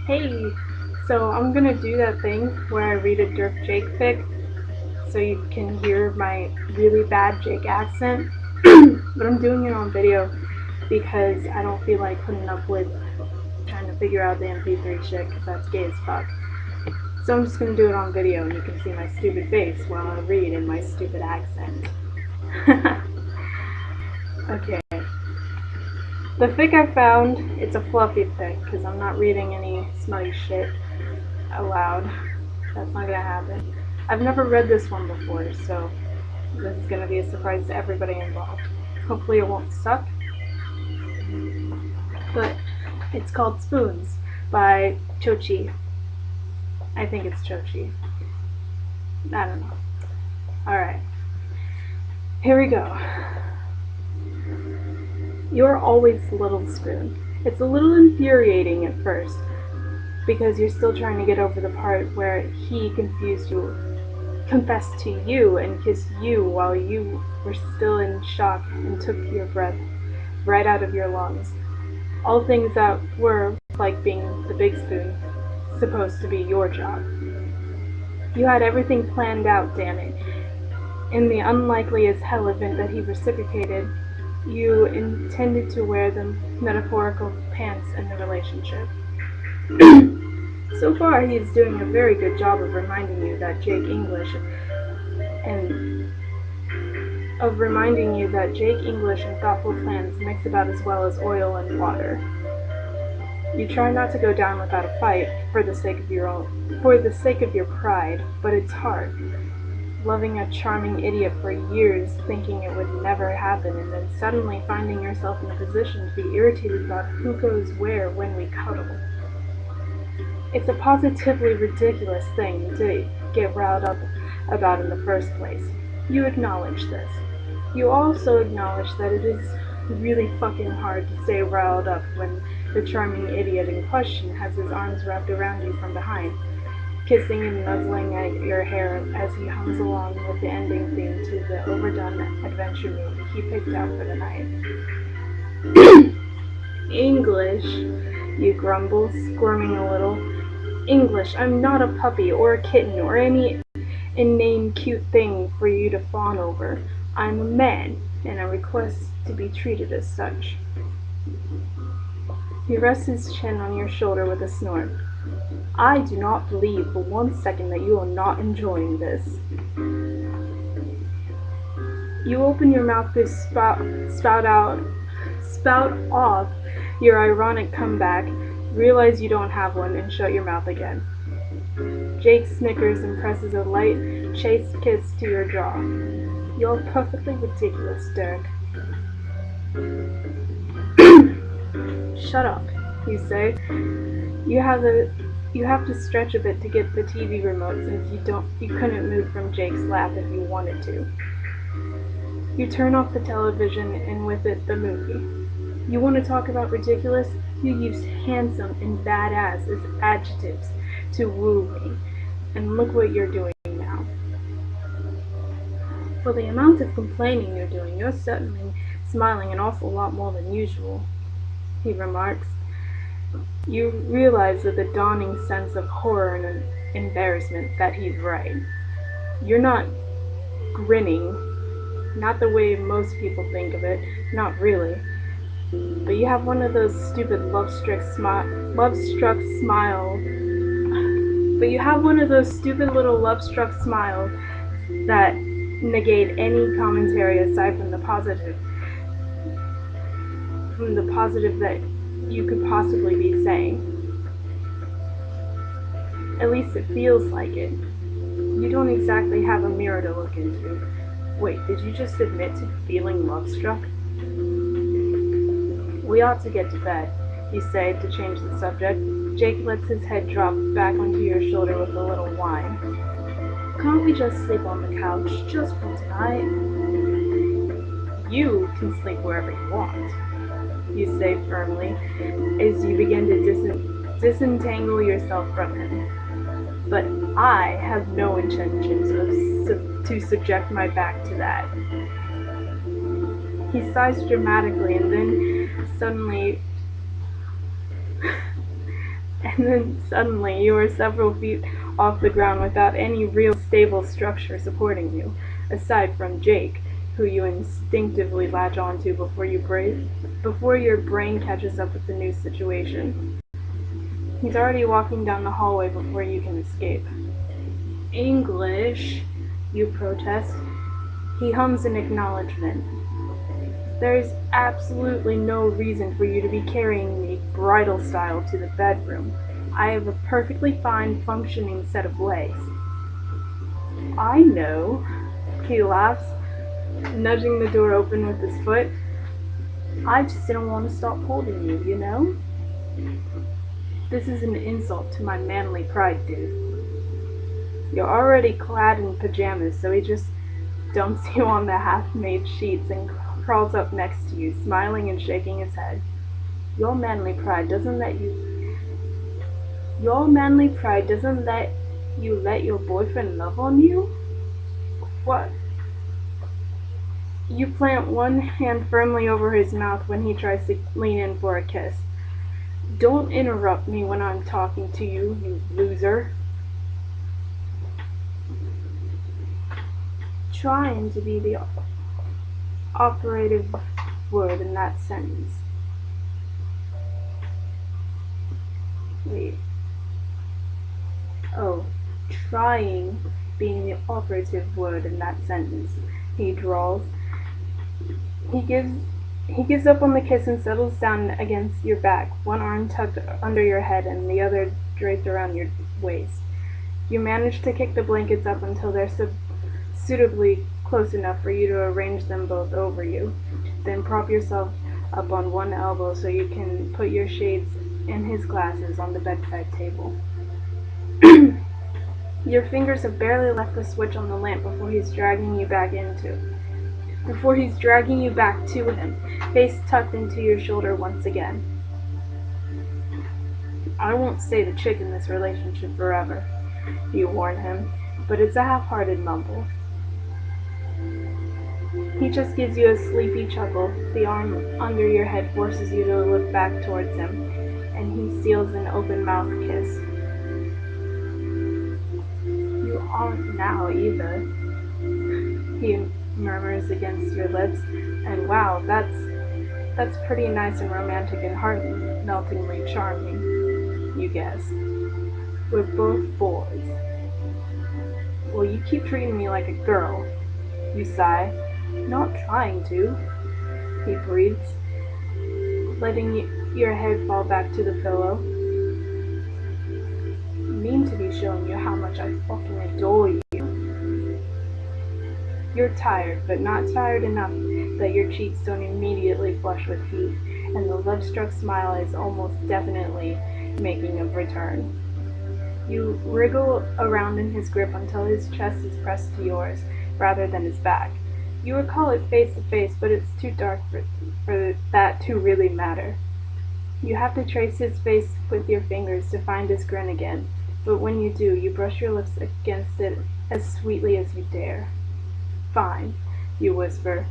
Hey, so I'm gonna do that thing where I read a Dirk Jake fic so you can hear my really bad Jake accent, but I'm doing it on video because I don't feel like putting up with trying to figure out the MP3 shit because that's gay as fuck. So I'm just gonna do it on video and you can see my stupid face while I read in my stupid accent. Okay, the fic I found, it's a fluffy fic because I'm not reading any smutty shit aloud. That's not gonna happen. I've never read this one before, so this is gonna be a surprise to everybody involved. Hopefully it won't suck, but it's called Spoons by Chochi. I think it's Chochi. I don't know. Alright, here we go. You're always Little Spoon. It's a little infuriating at first, because you're still trying to get over the part where he confessed to you and kissed you while you were still in shock and took your breath right out of your lungs. All things that were, like being the big spoon, supposed to be your job. You had everything planned out, damn it. In the unlikely as hell event that he reciprocated, you intended to wear the metaphorical pants in the relationship. So far, he is doing a very good job of reminding you that Jake English and thoughtful plans mix about as well as oil and water. You try not to go down without a fight for the sake of your pride, but it's hard. Loving a charming idiot for years, thinking it would never happen, and then suddenly finding yourself in a position to be irritated about who goes where when we cuddle. It's a positively ridiculous thing to get riled up about in the first place. You acknowledge this. You also acknowledge that it is really fucking hard to stay riled up when the charming idiot in question has his arms wrapped around you from behind, kissing and nuzzling at your hair as he hums along with the ending theme to the overdone adventure movie he picked out for the night. English, you grumble, squirming a little. English, I'm not a puppy or a kitten or any inane cute thing for you to fawn over. I'm a man, and I request to be treated as such. He rests his chin on your shoulder with a snort. I do not believe for 1 second that you are not enjoying this. You open your mouth to spout off your ironic comeback, realize you don't have one, and shut your mouth again. Jake snickers and presses a light, chaste kiss to your jaw. You're perfectly ridiculous, Dirk. Shut up, you say. You have to stretch a bit to get the TV remote since you couldn't move from Jake's lap if you wanted to. You turn off the television and with it the movie. You want to talk about ridiculous? You use handsome and badass as adjectives to woo me. And look what you're doing now. For the amount of complaining you're doing, you're certainly smiling an awful lot more than usual, he remarks. You realize with a dawning sense of horror and embarrassment that he's right. You're not grinning, not the way most people think of it, not really. But you have one of those stupid love-struck little love-struck smiles that negate any commentary aside from the positive that you could possibly be saying. At least it feels like it. You don't exactly have a mirror to look into. Wait, did you just admit to feeling love-struck? We ought to get to bed, you say, to change the subject. Jake lets his head drop back onto your shoulder with a little whine. Can't we just sleep on the couch, just for tonight? You can sleep wherever you want, you say firmly, as you begin to disentangle yourself from him. But I have no intention to subject my back to that. He sighs dramatically and then suddenly and then suddenly you are several feet off the ground without any real stable structure supporting you, aside from Jake, who you instinctively latch onto before your brain catches up with the new situation. He's already walking down the hallway before you can escape. English, you protest. He hums in acknowledgement. There is absolutely no reason for you to be carrying me bridal style to the bedroom. I have a perfectly fine functioning set of legs. I know, he laughs, nudging the door open with his foot. I just didn't want to stop holding you, you know? This is an insult to my manly pride, dude. You're already clad in pajamas, so he just dumps you on the half-made sheets and crawls up next to you, smiling and shaking his head. Your manly pride doesn't let you let your boyfriend love on you? What? You plant one hand firmly over his mouth when he tries to lean in for a kiss. Don't interrupt me when I'm talking to you, you loser. Trying to be the operative word in that sentence. Wait. Oh, trying being the operative word in that sentence, he drawls. He gives he gives up on the kiss and settles down against your back, one arm tucked under your head and the other draped around your waist. You manage to kick the blankets up until they're suitably close enough for you to arrange them both over you. Then prop yourself up on one elbow so you can put your shades and his glasses on the bedside table. Your fingers have barely left the switch on the lamp before he's dragging you back to him, face tucked into your shoulder once again. I won't stay the chick in this relationship forever, you warn him, but it's a half-hearted mumble. He just gives you a sleepy chuckle. The arm under your head forces you to look back towards him, and he steals an open-mouthed kiss. You aren't now, either, he murmurs against your lips, and wow, that's pretty nice and romantic and heart-meltingly charming, you guess. We're both boys. Well, you keep treating me like a girl, you sigh. Not trying to, he breathes, letting your head fall back to the pillow. I mean to be showing you how much I fucking adore you. You're tired, but not tired enough that your cheeks don't immediately flush with heat, and the love-struck smile is almost definitely making a return. You wriggle around in his grip until his chest is pressed to yours, rather than his back. You recall it face to face, but it's too dark for that to really matter. You have to trace his face with your fingers to find his grin again, but when you do, you brush your lips against it as sweetly as you dare. Fine, you whisper,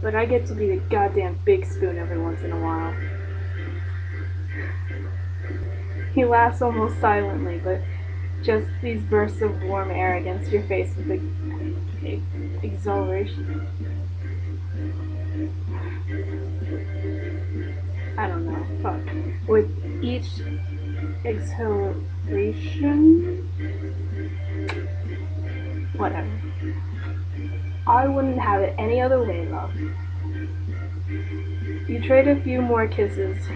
but I get to be the goddamn big spoon every once in a while. He laughs almost silently, but just these bursts of warm air against your face with exhilaration. I don't know, fuck. With each exhalation? Whatever. I wouldn't have it any other way, love. You trade a few more kisses,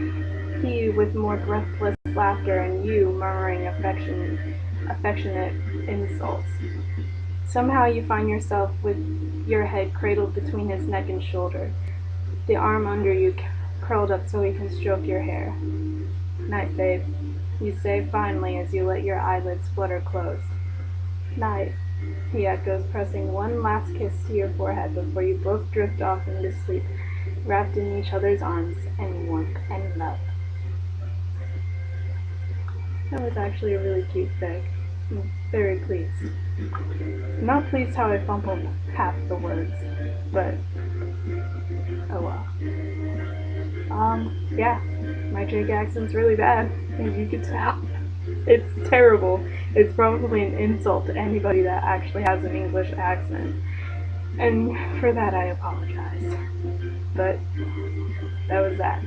he with more breathless laughter and you murmuring affectionate insults. Somehow you find yourself with your head cradled between his neck and shoulder, the arm under you curled up so he can stroke your hair. Night, babe, you say finally as you let your eyelids flutter closed. Night, he echoes, pressing one last kiss to your forehead before you both drift off into sleep, wrapped in each other's arms and warmth and love. That was actually a really cute fic. I'm very pleased. Not pleased how I fumbled half the words, but oh well. Yeah, my Jake accent's really bad, as you could tell. It's terrible. It's probably an insult to anybody that actually has an English accent. And for that, I apologize. But that was that.